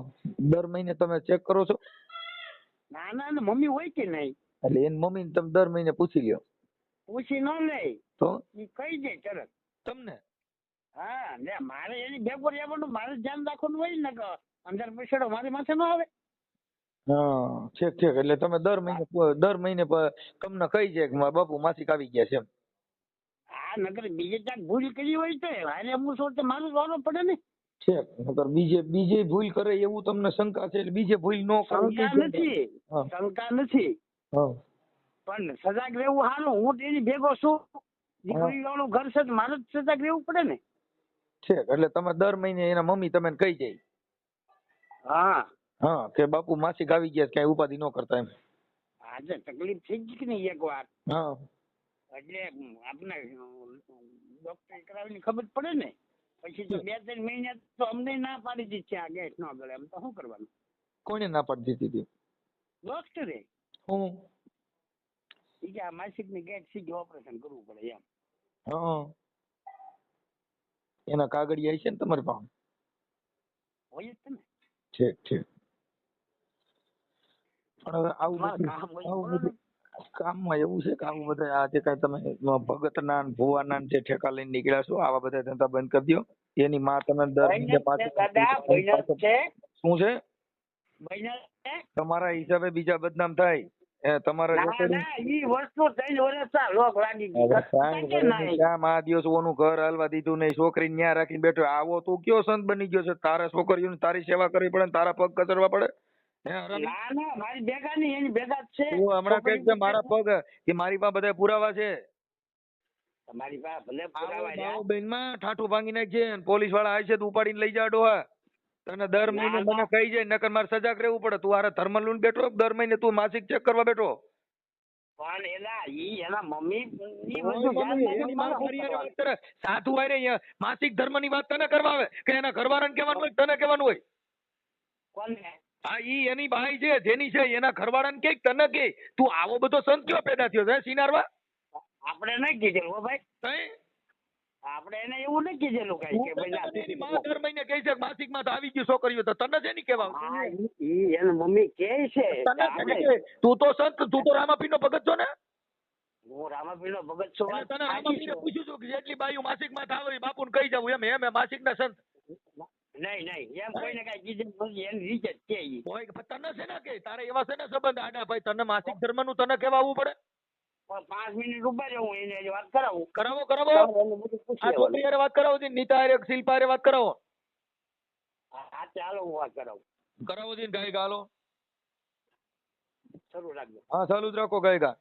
દર મહિને તમે ચેક કરો છો? ના મમ્મી હોય કે નહીં? એટલે એની મમ્મી ને તમે દર મહિને પૂછી લ્યો? પૂછી ન લે તો ઈ કહી દે તરત તમને? હા ને મારે એની ભેગું રહેવાનું મારે ધ્યાન રાખવાનું હોય ને કે અંદર પછાડો મારી માથે ન આવે. હા ઠીક એટલે તમે દર મહિને તમને કહી જાય કે મારા બાપુ માસિક આવી ગયા છે એમ? હા નકર બીજે ક્યાંક ભૂલ કરી હોય તો હારે હું શું તો મારું જોવાનું પડે ને. ઠીક નકર બીજે ભૂલ કરે એવું તમને શંકા છે એટલે બીજે ભૂલ ન શંકા નથી પણ સજાગ રહેવું સારું. હું તેની ભેગો છું દીકરી વાળું ઘર છે મારે જ સજાગ રહેવું પડે ને. ઠીક એટલે તમે દર મહિને એના મમ્મી તમે કહી જાય? હા કે બાપુ માસિક આવી ગયા કઈ ઉપાધિ ન કરતા એમ? આજે તકલીફ થઈ ગઈ કે નહીં એક વાર એટલે આપણે ડોક્ટર કરાવીને ખબર પડે ને પછી તો 2-3 મહિના તો અમને ના પાડી દીધી છે આ ગેસ ન ગળે એમ તો શું કરવાનું? કોને ના પાડી દીધી? ડોક્ટરે. હું ઈ કે આ માસિક ની ગેસ થી ઓપરેશન કરવું પડે એમ. એના કાગળિયા છે ને તમારી પાસે? હોય જ ને. ઠીક પણ હવે આવું બધું કામમાં એવું છે કે આવું બધા આ જે કાંઈ તમે ભગતના ને ભુવાના જે ઠેકા લઈને નીકળ્યા છો આવા બધા ધંધા બંધ કરી દો. એની માં તમે દર મહિને શું છે તમારા હિસાબે બીજા બદનામ થાય તમારા આ દિવસ ઓનું ઘર હાલવા દીધું નહીં છોકરી ન્યા રાખીને બેઠો આવો તું કયો સંત બની ગયો છે? તારા છોકરીઓને તારી સેવા કરવી પડે તારા પગ કચરવા પડે? હમણાં કઈક છે મારા પગ કે મારી પાસે બધા પુરાવા છે. તમારી પાસે ભલે પુરાવા બેન માં ઠાઠું ભાંગી નાખજે પોલીસ વાળા આવે છે તો ઉપાડીને લઈ જા ડોહા. તને દર મહિને મને કહી જાય નકર મારે સજાગ રહેવું પડે. તું આરે થર્મલ લઈને બેઠો દર મહિને તું માસિક ચેક કરવા બેઠો? પણ એના મમ્મી સાધુ વાયરે માસિક ધર્મ ની વાત તને કરવા આવે કે એના ઘરવાળાને કહેવાનું હોય તને કહેવાનું હોય? કોને? હા ઈ એની બાઈ છે જેની છે એના ઘરવાળાને કે તને કે તું આવો બધો સંત કયો પેદા થયો છે સિનારવા? આપણે નહીં કીધેલું હો ભાઈ, તઈ આપણે એને એવું નહીં કીધેલું કઈ કે ભાઈ ના એની માં દર મહિને કહે છે માસિક માં આવી ગયું છોકરીઓ તો તને છે ની કેવા હા ઈ એની મમ્મી કે છે કે તને છે ની આપણે કે તું તો સંત તું તો રામાપીર નો ભગત છો ને? હું રામાપીરનો ભગત છું, એટલે વાત તને સાચી રામાપીરે છે. પૂછ્યું છું કે જેટલી બાયું માસિક માં આવે બાપુને કહી જવું એમ માસિક ના સંત નહીં એમ કોઈને કઈ કીધું નથી, એની રીતે જ છે ઈ. હોય કે તને છે ને કે તારે એવા છે ને સંબંધ આડા ભાઈ તને માસિક ધર્મ નું તને કેવા આવવું પડે? પણ 5 મિનિટ ઉભા રહો, હું એને વાત કરાવું. કરાવો એને બધું પૂછી આ લેવાનું. છોકરી હારે વાત કરાવો દી નીતા હારે શિલ્પા હારે વાત કરાવો હા ચાલો હું વાત કરાવું. કરાવો દી ગાય ગાલો શરૂ રાખજો. હા ચાલુ જ રાખો ગાય ગા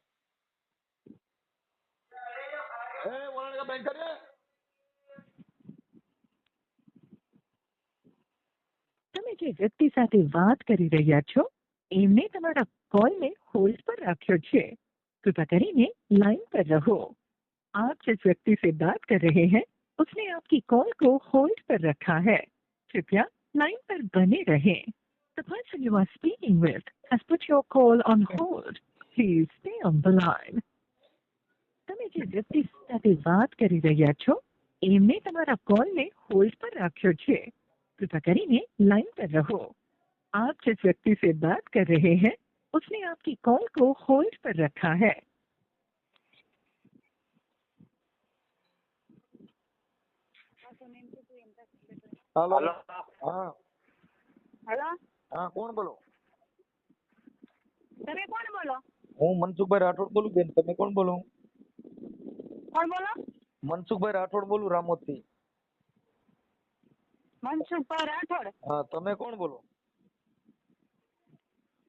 વળાંકા બંધ કરે. તમે જે વ્યક્તિ સાથે વાત કરી રહ્યા છો એમને તમારા કોલને હોલ્ડ પર રાખ્યો છે, कृपया કરીને लाइन पर रहो। आप जिस व्यक्ति से बात कर रहे हैं उसने आपकी कॉल को होल्ड पर रखा है, कृपया लाइन पर बने रहें। The person you are speaking with has put your call on hold. Please stay on the line. તમે જે વ્યક્તિ સાથે વાત કરી રહ્યા છો એમને તમારા કોલને હોલ્ડ પર રાખ્યો છે, कृपया કરીને लाइन पर रहो। आप जिस व्यक्ति से बात कर रहे हैं उसने आपकी कॉल को होल्ड पर रखा है। હાલો હલો હા હેલો, હા કોણ બોલો? તમે કોણ બોલો? હું મનસુખભાઈ રાઠોડ બોલું બેન, તમે કોણ બોલો? કોણ બોલો? મનસુખભાઈ રાઠોડ બોલું રામોદ થી. મનસુખભાઈ રાઠોડ. હા તમે કોણ બોલો?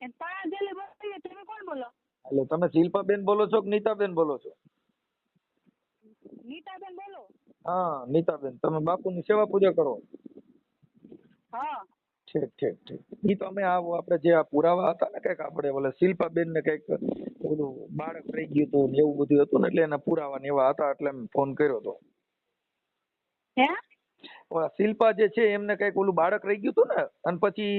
એ તારાદેલી બોલીએ, તમે કોણ બોલો? એટલે તમે શિલ્પાબેન બોલો છો કે નીતાબેન બોલો છો? નીતાબેન બોલો. હા નીતાબેન, તમે બાપુની સેવા પૂજા કરો? હા ઠીક ઈ તો અમે આપણે જે આ પુરાવા હતા ને કઈક આપણે ઓલા શિલ્પાબેન ને કઈક ઓલું બાળક રહી ગયું હતું ને એવું બધું હતું ને એટલે એના પુરાવા ને એવા હતા એટલે મેં ફોન કર્યો હતો. હે? ઓલા શિલ્પા જે છે એમને કઈક ઓલું બાળક રહી ગયું હતું ને અને પછી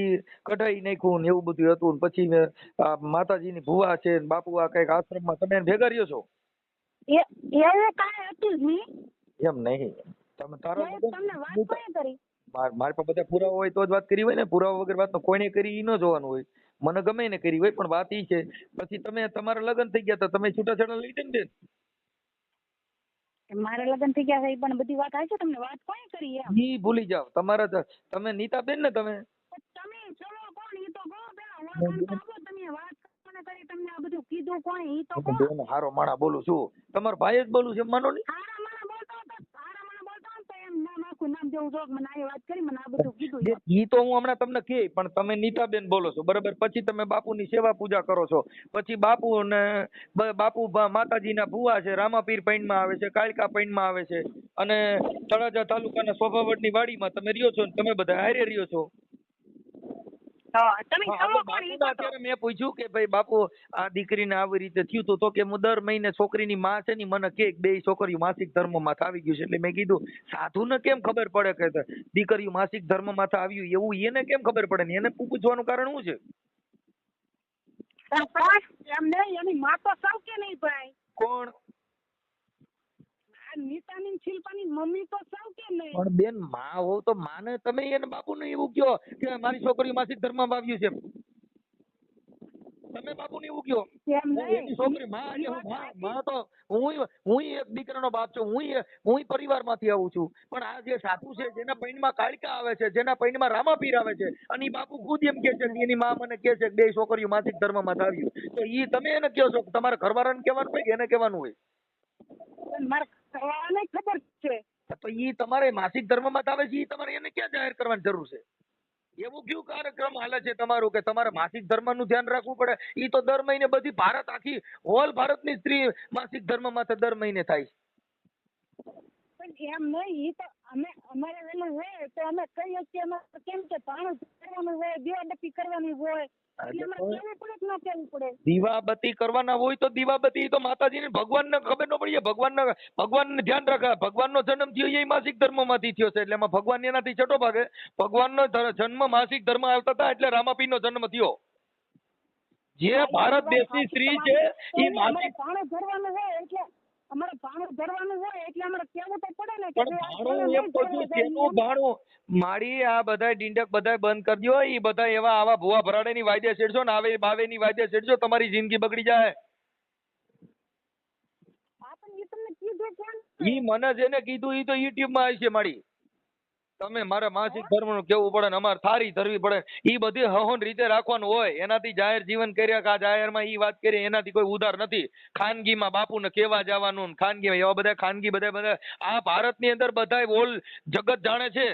કઢાઈ નાખ્યું ને એવું બધું હતું ને પછી આ માતાજીની ભુવા છે ને બાપુ આ કઈક આશ્રમમાં તમે એને ભેગા રહ્યો છો? એવું કાંઈ હતું જ નહીં. એમ નહીં તમે તારા તમને વાત કોણે કરી? મારી પાસે બધા પુરાવા હોય તો જ વાત કરી હોય ને, પુરાવા વગર વાત કોઈને કરી ઈ ન જોવાનું હોય. મને ગમે એને કરી હોય પણ વાત ઈ છે પછી તમે તમારા લગ્ન થઈ ગયા તો તમે છૂટાછેડા લઈ દે ને. મારા લગ્ન થઈ ગયા છે એ પણ બધી વાત આવી છે, તમને વાત કોણે કરી એમ? ઈ ભૂલી જાવ તમારા તમે નીતાબેન ને તમે તમે ચલો કોણ ઈ તો કહો પેલા ઓળખાણ તો આપો. તમે વાત કોને કરી, તમને આ બધું કીધું કોણે ઈ તો કહો. બેન હારો માણા બોલું છું, તમારો ભાઈ જ બોલું છે માનો નહીં. હારા મને બોલતો તો એમ નામ આખું નામ જેવું જોક મને આ વાત કરી, મને આ બધું કીધું એમ. ઈ તો હું હમણાં તમને કહે પણ તમે નીતાબેન બોલો છો બરાબર, પછી તમે બાપુની સેવા પૂજા કરો છો, પછી બાપુ ને બાપુ માતાજીના ભુવા છે, રામાપીર પૈણમાં આવે છે, કાળકા પૈણમાં આવે છે અને તળાજા તાલુકાના શોભાવડની વાડીમાં તમે રહ્યો છો ને તમે બધા હારે રહ્યો છો. હા તમે હા, ચલો હવે કોણ ઈ બાપુના તો અત્યારે મેં પૂછ્યું કે ભાઈ બાપુ આ દીકરીને આવી રીતે થયું હતું તો કે હું દર મહિને છોકરીની માં છે ને મને કે બે છોકરીઓ માસિક ધર્મમાં આવી ગયું છે એટલે મેં કીધું સાધુને કેમ ખબર પડે કે દીકરીઓ માસિક ધર્મમાં આવ્યું એવું એને કેમ ખબર પડે ને એને પૂછવાનું કારણ શું છે? એમ નહીં, એની માં તો સૌ કે નહીં ભાઈ. કોણ? આ નીતાની શિલ્પાની મમ્મી તો સૌ કે નહીં. પણ બેન માં હોવ તો માને તમે એને બાપુને એવું કયો કે મારી છોકરી માસિક ધર્મમાં આવ્યું છે, તમે બાપુને એવું કયો એમ નહીં. એની છોકરી માં તો હું એક દીકરાનો બાપ છું, હું પરિવારમાંથી આવું છું પણ આ જે સાધુ છે જેના પૈણમાં કાળકા આવે છે, જેના પૈણમાં રામાપીર આવે છે અને ઈ બાપુ ખુદ એમ કે છે કે એની માં મને કે છે કે બે છોકરીઓ માસિક ધર્મમાં આવ્યું તો ઈ તમે એને કયો છો, તમારા ઘરવાળાને કહેવાનું હોય કે એને કહેવાનું હોય? મારે ખાવાને ખબર છે. તો ઈ તમારે માસિક ધર્મમાં આવે છે ઈ તમારે એને ક્યાં જાહેર કરવાની જરૂર છે? એવું કયું કાર્યક્રમ હાલે છે તમારું કે તમારે માસિક ધર્મનું ધ્યાન રાખવું પડે? ઈ તો દર મહિને બધી ભારત આખી હોલ ભારતની સ્ત્રી માસિક ધર્મમાં દર મહિને થાય છે. પણ એમ નહીં, ઈ તો અમારે વેલું હોય તો અમે કહીએ છીએ, અમે કેમ કે પાણું કરવાનું હોય, દીવાબત્તી કરવાની હોય એટલે અમારે કેવું પડે કે ન કેવું પડે? દીવાબત્તી કરવાના હોય તો દીવાબત્તી તો માતાજીને ભગવાનને ખબર ન પડી ભગવાનને ધ્યાન રાખે. ભગવાનનો જન્મ થયો એ માસિક ધર્મમાંથી થયો છે એટલે એમાં ભગવાન એનાથી છટો ભાગે. ભગવાનનો જન્મ માસિક ધર્મ આવતા હતા એટલે રામાપીરનો જન્મ થયો. જે ભારત દેશની સ્ત્રી છે એ માસિક પાણી ભરવાનું હોય એટલે અમારે પાણી ભરવાનું હોય એટલે અમારે કેવું તો પડે ને કે પણ ભાણું એમ કહું છું તેનું ભાણું મારી આ બધા ડીંડક બધા બંધ કરી દો. એ બધા એવા આવા ભુવા ભરાડે ની વાયદે છેડશો ને આવે બાવે ની વાયદે છેડશો તમારી જિંદગી બગડી જાય. આપણે તમને કીધું કોણ? ઈ મને જેને કીધું ઈ તો યુટ્યુબ માં આવી છે મારી. તમે મારે માસિક ધર્મ નું કેવું પડે ને અમારે થારી ધરવી પડે. ઈ બધી હહોન રીતે રાખવાનું હોય. એનાથી જાહેર જીવન કર્યા કે આ જાહેરમાં ઈ વાત કરી એનાથી કોઈ ઉધાર નથી. ખાનગીમાં બાપુને કેવા જવાનું ખાનગી એવા બધા ખાનગી બધા આ ભારતની અંદર બધા ઓલ જગત જાણે છે.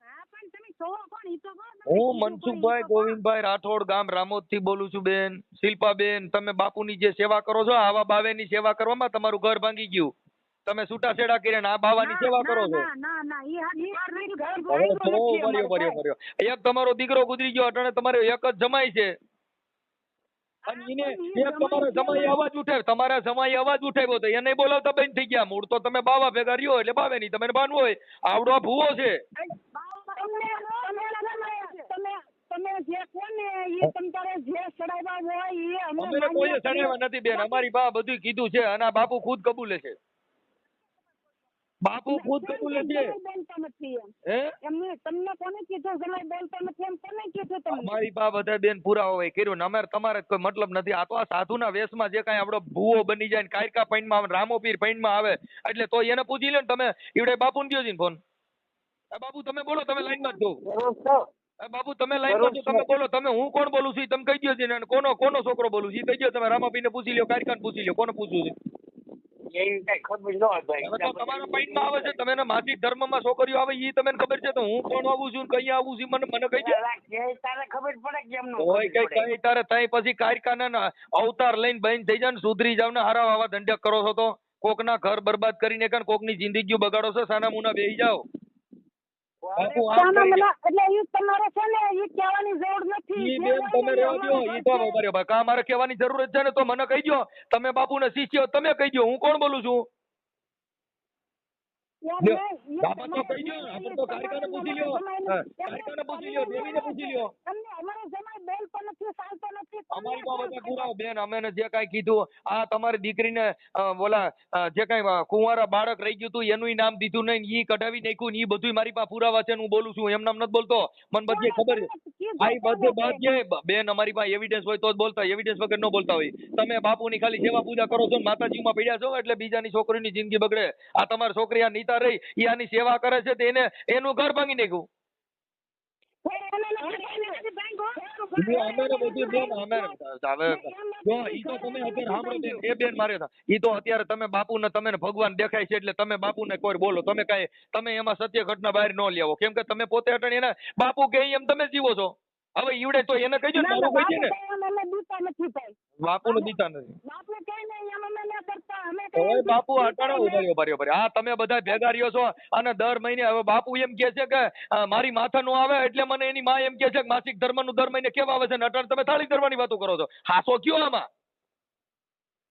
હા પણ તમે છો કોણ? ઈ તો કહો. હું મનસુખભાઈ ગોવિંદભાઈ રાઠોડ ગામ રામોદ થી બોલું છું બેન. શિલ્પાબેન તમે બાપુની જે સેવા કરો છો આવા બાવેની સેવા કરવામાં તમારું ઘર ભાંગી ગયું. તમે છૂટાછેડા કરીને આ બાવાની સેવા કરો છો. ના ના ઈ હાથ ઘર હવે તો ભર્યો. એક તમારો દીકરો ગુજરી ગયો અટાણે તમારે એક જ જમાઈ છે અને એને એક તમારા જમાઈ અવાજ ઉઠાવ્યો. તમારા જમાઈ અવાજ ઉઠાવ્યો તો એને બોલાવતા બંધ થઈ ગયા. મૂળ તો તમે બાવા ભેગા રહ્યો એટલે બાવે નહીં તમે બાનવું હોય. આવડો આ ભૂવો છે. તમે જે કોને ઈ તમારે જે ચડાવ્યા હોય ઈ અમે કોઈ ચડાવ્યા નથી બેન. અમારી બા બધું કીધું છે અને આ બાપુ ખુદ કબૂલે છે. બાપુ ખુદ કબૂલે છે. હે એમને તમને કોને કીધું જમાઈ બોલતા નથી એમ કોને કીધું તમને? અમારી બા બધા બેન પુરાવા હોય કર્યું ને અમારે તમારે કોઈ મતલબ નથી. આ તો આ સાધુના વેશમાં જે કાંઈ આપણો ભૂવો બની જાય ને કાયકા પૈણમાં આવે રામોપીર પૈણમાં આવે એટલે તો એને પૂછી લો ને તમે ઈવડે બાપુને દ્યો છે ને ફોન. બાપુ તમે બોલો તમે લાઈનમાં જ છો. બાપુ તમે લાઈનમાં છો તમે બોલો. તમે હું કોણ બોલું છું તમે કહી દો છે ને કોનો છોકરો બોલું છું કહી દો. તમે રામાપીરને પૂછી લો કાયકાને પૂછી લો કોને પૂછવું છે. એવી કઈ ખબર ન હોય ભાઈ. હવે તો તમારા પૈણમાં આવે છે તમે માસિક ધર્મમાં છોકરીઓ આવે ઈ તમને ખબર છે તો હું કોણ આવું છું કઈ આવું છું મને કહી દો. તારે ખબર પડે કે એમનું હોય કઈ તારે તઈ પછી કારખાના અવતાર લઈને બંધ થઈ જાય ને સુધરી જાવ ને હારા આવા ધંધા કરો છો તો કોકના ઘર બરબાદ કરીને કોકની જિંદગી બગાડો છો. સાના મુના બેહી જાઓ. બાપુ એટલે ઈ તમારે છે ને ઈ કહેવાની જરૂર નથી. ઈ બેન તમે રહેવા દો. ઈ તો બરાબર ભાઈ કા મારે કહેવાની જરૂર છે ને તો મને કહી દો. તમે બાપુને શિષ્ય તમે કહી દો હું કોણ બોલું છું. બાપા તો કહી દો. આપણે તો કારખાને પૂછી લ્યો. કારખાને પૂછી લ્યો. દેવીને પૂછી લ્યો. અમારો જમાઈ બોલતો નથી ચાલતો નથી. અમારી પાસે બધા પુરાવા બેન. અમે જે કાંઈ કીધું આ તમારી દીકરીને બોલા જે કાંઈ કુંવારા બાળક રહી ગયું હતું એનું નામ દીધું નહીં ઈ કઢાવી નાખ્યું ને ઈ બધું મારી પાસે પુરાવા છે. હું બોલું છું એમ નામ નથી બોલતો. મને બધી ખબર છે. આ બધે બાદ બેન અમારી પાસે એવિડન્સ હોય તો જ બોલતા. એવિડન્સ વગર ન બોલતા હોય. તમે બાપુની ખાલી સેવા પૂજા કરો છો માતાજીમાં પડ્યા છો એટલે બીજાની છોકરીની જિંદગી બગડે. આ તમારી છોકરી આ નીતા રહી ઈ આની સેવા કરે છે તો એનું ઘર ભાંગી નાખ્યું. અત્યારે તમે બાપુને તમે ભગવાન દેખાય છે એટલે તમે બાપુને કોઈ બોલો. તમે એમાં સત્ય ઘટના બહાર ન લેવો કેમ કે તમે પોતે અટણ એને બાપુ કે એમ તમે જીવો છો. હવે ઈવડે તો એને કહી દો ને મારું કહી દે ને બાપુ ને દીતા નથી. હવે બાપુ અટાણો ઉભર્યો. હા તમે બધા ભેગા રહ્યો છો અને દર મહિને હવે બાપુ એમ કે છે કે મારી માથા નો આવે એટલે મને એની માં એમ કે છે કે માસિક ધર્મ નું દર મહિને કેવા આવે છે ને અટાણ તમે થાળી ધરવાની વાતો કરો છો. હાસો કયો આમાં?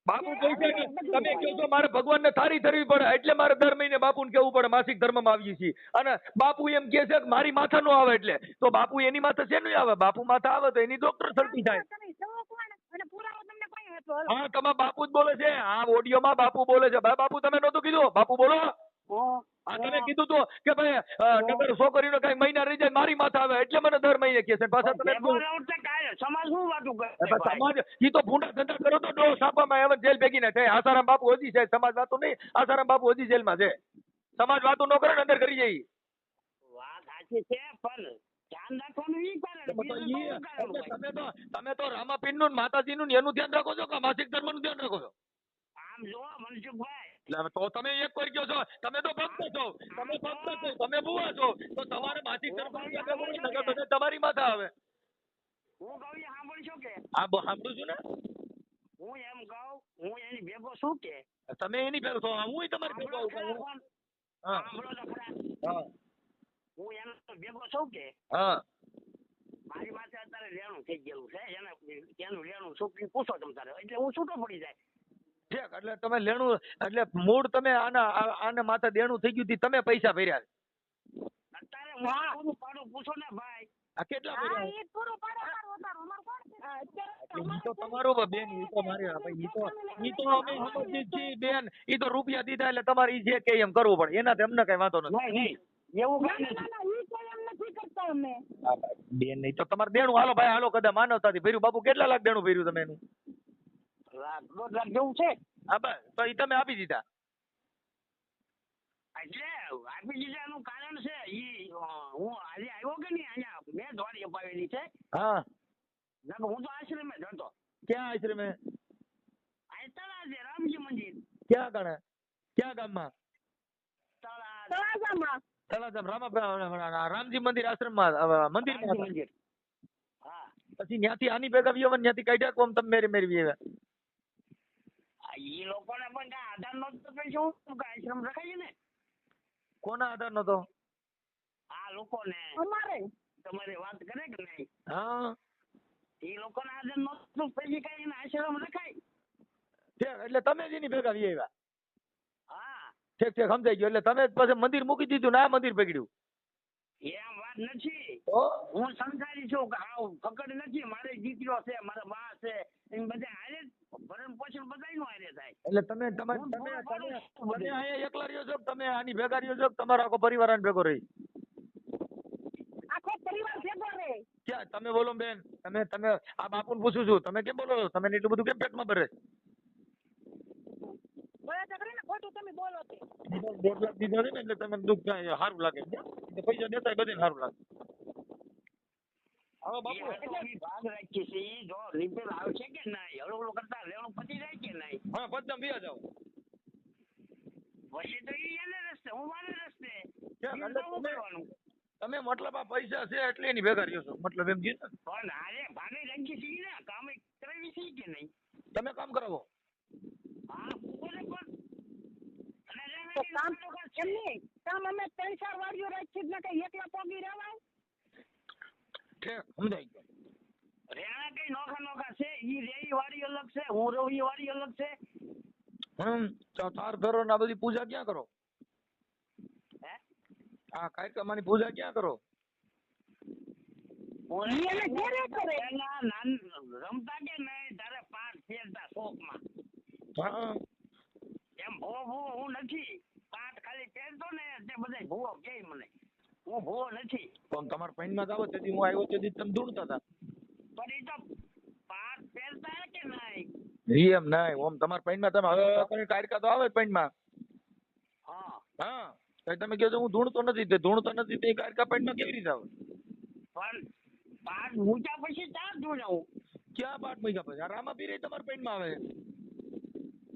બાપુ કહે છે કે તમે કહો છો મારે ભગવાનને થાળી ધરવી પડે એટલે મારે દર મહિને બાપુને કેવું પડે માસિક ધર્મમાં આવીએ છીએ અને બાપુ એમ કે છે કે મારી માથા નો આવે એટલે તો બાપુ એની માથે શેનું આવે? બાપુ માથા આવે તો એની ડોક્ટર થતી થાય. હા તમારા બાપુ જ બોલે છે. આ ઓડિયોમાં બાપુ બોલે છે. બાપુ તમે નહોતું કીધું? બાપુ બોલો. હા તમે કીધું તો કે ભાઈ નગર છોકરીનો કઈ મહિના રહી જાય મારી માથા આવે એટલે મને દર મહિને કે છે. પાછા તમે સમાજ શું વાતું કરે? સમાજ ઈ તો ભૂંડા ધંધા કરો તો ડો સાપામાં હવે જેલ ભેગી ના થાય. આસારામ બાપુ હજી છે. સમાજ વાતું નહીં. આસારામ બાપુ હજી જેલમાં છે. સમાજ વાતું ન કરે ને અંદર કરી જાય. વાત સાચી છે પણ ધ્યાન રાખવાનું ઈ કારણ. તમે તો રામાપીર નું માતાજી નું એનું ધ્યાન રાખો છો કે માસિક ધર્મ નું ધ્યાન રાખો છો? આમ જો મનસુખભાઈ તો તમે એક કરી ગયો છો. તમે તો ભક્ત છો. તમે ભક્ત છો. તમે બુવા છો તો તમારે માસિક ધર્મ તમારી માથા આવે. હું કહું સાંભળશો કે? હા સાંભળું છું ને. હું એમ કહું હું એની ભેગો શું કે તમે એની ભેગો છો હું તમારી ભેગો આવું. હા સાંભળો તો ખરા. હા હું એનો ભેગો છું કે હા મારી માથે અત્યારે લેણું થઈ ગયેલું છે એનું લેણું છોકરી પૂછો તમે તારે એટલે હું છૂટો પડી જાય. ઠીક, એટલે તમે લેણું એટલે મૂળ તમે આને માથે દેણું થઈ ગયું તી, તમે પૈસા ભર્યા. અત્યારે હું પૂરું પાડું પૂછો ને ભાઈ. આ કેટલા હા ભર્યા? ઈ જ પૂરું પાડે તારું વધારે અમારે કોણ છે? ઈ તો તમારું બેન, ઈ તો મારે ઈ તો અમે સમજીએ છીએ બેન, ઈ તો રૂપિયા દીધા એટલે તમારે ઈ જે કે એમ કરવું પડે, એનાથી અમને કઈ વાંધો નથી. નહીં એવું કઈ ના નથી. ના ઈ કોઈ એમ નથી કરતા અમે. બેન નહીં તો તમારે દેણું હાલો ભાઈ હાલો, કદાચ માનવતાથી ભર્યું. બાપુ કેટલા લાખ દેણું ભર્યું તમે એનું? લાખ 1.5 લાખ જેવું છે. હા બસ તો ઈ તમે આપી દીધા. એટલે આપી દીધાનું કારણ છે ઈ હું આજે આવ્યો કે નહીં અહીંયા મેં દોડી અપાવેલી છે. હા હું તો આશ્રમે જ હતો. ક્યાં આશ્રમે? આ તળા છે રામજી મંદિર. ક્યાં ગણે? ક્યાં ગામમાં? તળા તળાજામાં. તળાજામ રામજી મંદિર આશ્રમમાં મંદિરમાં હતા. મંદિર. હા પછી ત્યાંથી આની ભેગા વ્યવન ત્યાંથી કાઢ્યા કોમ તમે મેરી આવ્યા? ઈ લોકોને પણ આધાર નો તો શું આશ્રમ રખાય ને. કોના આધાર નતો? આ લોકોને અમારે તમારી વાત કરે કે નહીં? હા એ લોકોના આધાર નો તો પછી કઈ એને આશ્રમ રખાય. ઠીક, એટલે તમે જ એની ભેગા આવ્યા? હા ઠીક ઠીક સમજાઈ ગયો. એટલે તમે જ પછી મંદિર મૂકી દીધું ને આ મંદિર પકડ્યું? એમ વાત નથી. તો હું સંસારી છું કે હાવ પકડ નથી. મારે દીકરીઓ છે મારા બા છે એમ બધા હારે ભરણ પોષણ બધા નું હારે થાય. એટલે તમે તમે તમે અહીંયા એકલા રહ્યો છો કે તમે આની ભેગા રહ્યો છો કે તમારો આખો પરિવાર આને ભેગો રહી? આખો પરિવાર ભેગો રહે. ક્યાં તમે બોલો બેન? તમે તમે આ બાપુને પૂછું છું, તમે કેમ બોલો છો? તમે એટલું બધું કેમ પેટમાં ભરે? બોલા ચકરી ને ખોટું તમે બોલો છો. 1.5 લાખ દીધા છે ને એટલે તમને દુઃખ થાય, સારું લાગે. એટલે પૈસા દેતા બધે સારું લાગે. હવે બાપુ ભાગ રાખીએ છીએ. ઈ જો રિપેર આવશે કે નહીં હળવું કરતા લેણું પતી જાય કે નહીં. હા પદમ વ્યા જાવ. પછી તો ઈ એને રસ્તે હું મારે રસ્તે. ક્યાં? ઈ એટલે તો હું તમે કરવાનું. તમે મતલબ આ પૈસા છે એટલે એની ભેગા રહ્યો છો મતલબ એમ કીધું ને? પણ હારે ભાગે રાખીએ છીએ ને કામ કરાવી છીએ કે નહીં. તમે કામ કરાવો. હા બોલે પણ અને તો કામ એમ નહીં કામ અમે 3-4 વાડીઓ રાખી જ ને કઈ એકલા પોગી રહેવાય. ઠીક સમજાઈ ગયો. રેણા કઈ નોખા નોખા છે. ઈ રેઈ વાળી અલગ છે હું રવી વાળી અલગ છે. તો તાર ધરો ને આ બધી પૂજા ક્યાં કરો? હે આ કાયકામાની પૂજા ક્યાં કરો? ઈ એને ઘેરે કરે. એના રમતા કે નહીં તારે પાઠ ફેરતા શોખમાં. હા એમ ભૂવો હું નથી. પાઠ ખાલી ફેરતો ને તે બધા ભૂવો કે મને હું ભૂવો નથી. તો તમારા પૈણમાં જ આવો તેથી હું આવ્યો તેથી તમે ધૂણતા હતા. પણ એ તો પાઠ ફેરતા કે નહીં. એમ નહીં ઓમ તમારા પૈણમાં તમે હવે કાયકા તો આવે પૈણમાં. હા હા તો તમે કહો છો હું ધૂણતો નથી તે ધૂણતો નથી તે કાયકા પૈણમાં કેવી રીતે આવે? પણ પાઠ મૂક્યા પછી ચાર ધૂણાવું. ક્યાં પાઠ મૂક્યા પછી? આ રામાપીર તમારા પૈણમાં આવે?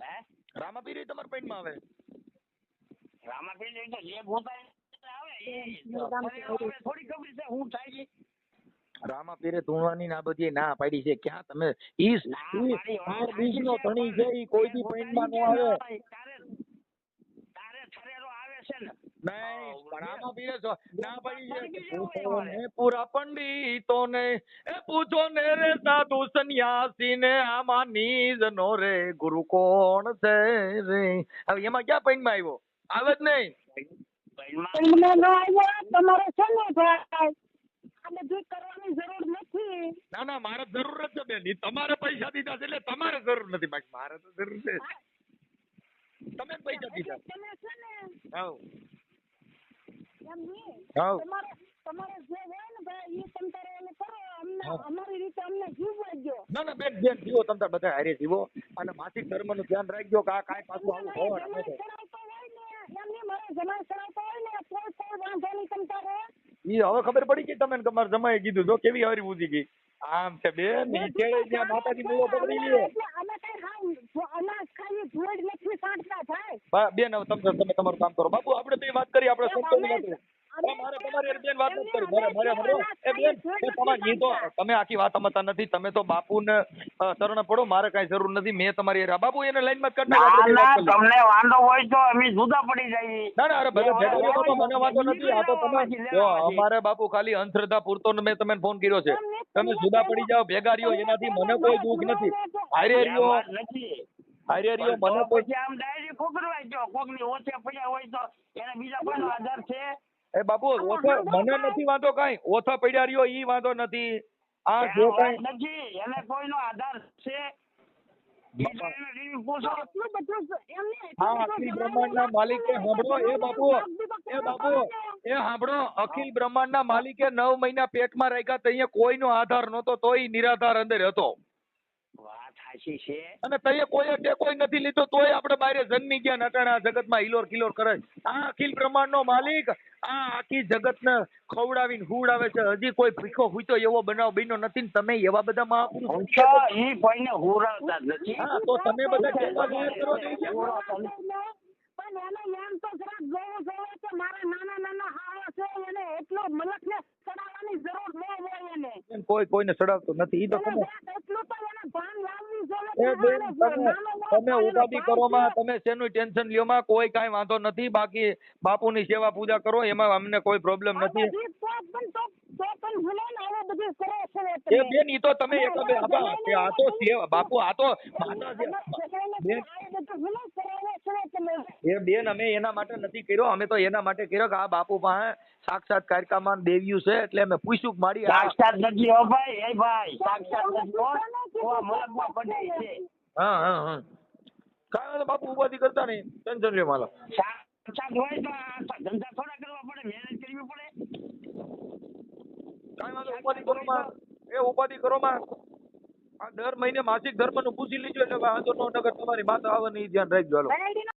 હે રામાપીર તમારા પૈણમાં આવે? રામાપીર તો જે ગોતા આવે એ થોડી ખબર છે હું થાય છે. રામાપીરે ધૂણવાની ના બધી ના પાડી છે. ક્યાં તમે ઈ બીજનો ધણી છે ઈ કોઈ દી પૈણમાં ન આવે. તારે થરેરો આવે છે ને. નહીં રામાપીરે ના પાડી છે કે પૂછો ને પૂરા પંડિતોને એ પૂછો ને રે સાધુ સંન્યાસી ને આમાં નીજ નો રે ગુરુ કોણ છે રે. હવે એમાં ક્યાં પૈણમાં આવ્યો? આવે જ નહીં. તમને ન આવ્યો તમારે છે ને ભાઈ આ બધું કરવાની જરૂર નથી. ના ના મારે જરૂર જ છે બેન. ઈ તમારે પૈસા દીધા છે એટલે તમારે જરૂર નથી. બાકી મારે તો જરૂર છે. તમે જ પૈસા દીધા. તમે છે ને હાઉ એમ નહીં હાઉ તમારે તમારે જે હોય ને ભાઈ એ તમ તારે એને કરો. અમને અમારી રીતે અમને જીવવા દો. ના ના બેન બેન જીવો તમ તાર બધા હારે જીવો અને માસિક ધર્મનું ધ્યાન રાખજો કે આ કાંઈ પાછું આવું હોવાનું જમાઈ નથી. ચડાવતો હોય ને એમ નહીં મારે જમાઈ ચડાવતો હોય ને કોઈ વાંધો નહીં તમ તારે. ઈ હવે ખબર પડી કે તમે તમારે જમાએ કીધું જો કેવી હરી ઉજી ગઈ આમ છે બેન. ઈ છેડે જ્યાં માતાજી મૂળો પકડી લે એટલે અમે કઈ હાવ અનાજ ખાઈએ ધોળ નથી સાંટતા થાય. બેન હવે તમે તમારું કામ કરો. બાપુ આપણે બે વાત કરી આપણે સંતોની વાત કરી. મારે તમારી હારે બે બેન વાત નથી કરી મારે મારે એ બેન તમારે ઈ તો તમે આખી વાત સમજતા નથી. તમે તો બાપુને શરણ પડો, મારે કઈ જરૂર નથી. મેં તમારી બાપુ એને લાઈનમાં જ કાઢી નાખો. ના ના તમને વાંધો હોય તો અમે જુદા પડી જઈએ. ના ના અરે ભલે ભેગા તો મને વાંધો નથી. આ તો તમે જો અમારે બાપુ ખાલી અંધશ્રદ્ધા પૂરતો મેં તમને ફોન કર્યો છે. તમે જુદા પડી જાઓ, ભેગા રહ્યો, એનાથી મને કોઈ દુઃખ નથી. હારે રહ્યો નથી હારે રહ્યો મને કોઈ પછી આમ ડાયરી ખોકરવાય જો કોકની ઓછે પડ્યા હોય તો એને બીજા કોઈનો આધાર છે? એ બાપુ ઓછો મને નથી વાંધો કાંઈ. ઓછા પડ્યા રહ્યો ઈ વાંધો નથી. આ જે વાત કાંઈ નથી, એને કોઈનો આધાર છે? બીજો એને રીવી પૂછો. એટલું બધું એમને આ અખિલ બ્રહ્માંડના માલિકે સાંભળો એ બાપુ એ સાંભળો, અખિલ બ્રહ્માંડના માલિકે 9 મહિના પેટમાં રાખ્યા તો અહીંયા કોઈનો આધાર નહોતો, તોય નિરાધાર અંદર હતો. વાત સાચી છે. અને તઈએ કોઈ ટેકો નથી લીધો, તોય આપણે બહાર જન્મી ગયા નટાણા જગતમાં હિલોર કિલોર કરે. આ અખિલ બ્રહ્માંડનો માલિક આ આખી જગતને ખવડાવીને હુવડાવે છે. હજી કોઈ ભીખો હુઈતો એવો બનાવ બન્યો નથી ને તમે એવા બધા મહાપુરુષ ઊંચો ઈ કોઈને હુરાવતા જ નથી. હા તો તમે બધા કેવા વાત કરો છો? પણ એને એમ તો જરાક જોવું જોઈએ કે મારા નાના નાના હાવા છે એને એટલો મલકને ચડાવવાની જરૂર ન હોય એને. કોઈ કોઈને ચડાવતો નથી. ઈ તો એને તમે જરાક એટલું તો એને ભાન લાવવી જોઈએ એ કે બેન મારે તમે નાનો તમે બાપ ઉપાધિ એને કરો માં, ભાન તમે શેનું ટેન્શન લ્યો માં, કોઈ કાંઈ વાંધો નથી. બાકી બાપુની સેવા પૂજા કરો, એમાં અમને કોઈ પ્રોબ્લેમ આ નથી. બધી તો પણ ભૂલે ને આવું બધું કરો છો એ તમે. બેન ઈ તો તમે એક બે આપા કે આ તો સેવા બાપુ આ તો માતા છે. બેન એ બેન અમે એના માટે નથી કર્યો, અમે તો એના માટે કર્યો કે આ બાપુ પાસે સાક્ષાત કારિકામાં દેવ્યું છે એટલે અમે પૂછ્યું કે મારી આ સાક્ષાત નથી હો ભાઈ. એ ભાઈ સાક્ષાત નથી હો. તો મલકમાં પડી છે. હા હા હા કાંઈ વાંધો બાપુ ઉપાધિ કરતા નહીં, ટેન્શન લ્યો માલા. સાક્ષાત હોય તો આ ધંધા થોડા કરવા પડે, મહેનત કરવી પડે. કાંઈ વાંધો ઉપાધિ કરો માં, એ ઉપાધિ કરો માં. આ દર મહિને માસિક ધર્મનું પૂછી લીધું એટલે વાંધો નો નગર તમારી માતા આવે ને ઈ ધ્યાન રાખજો. હાલો.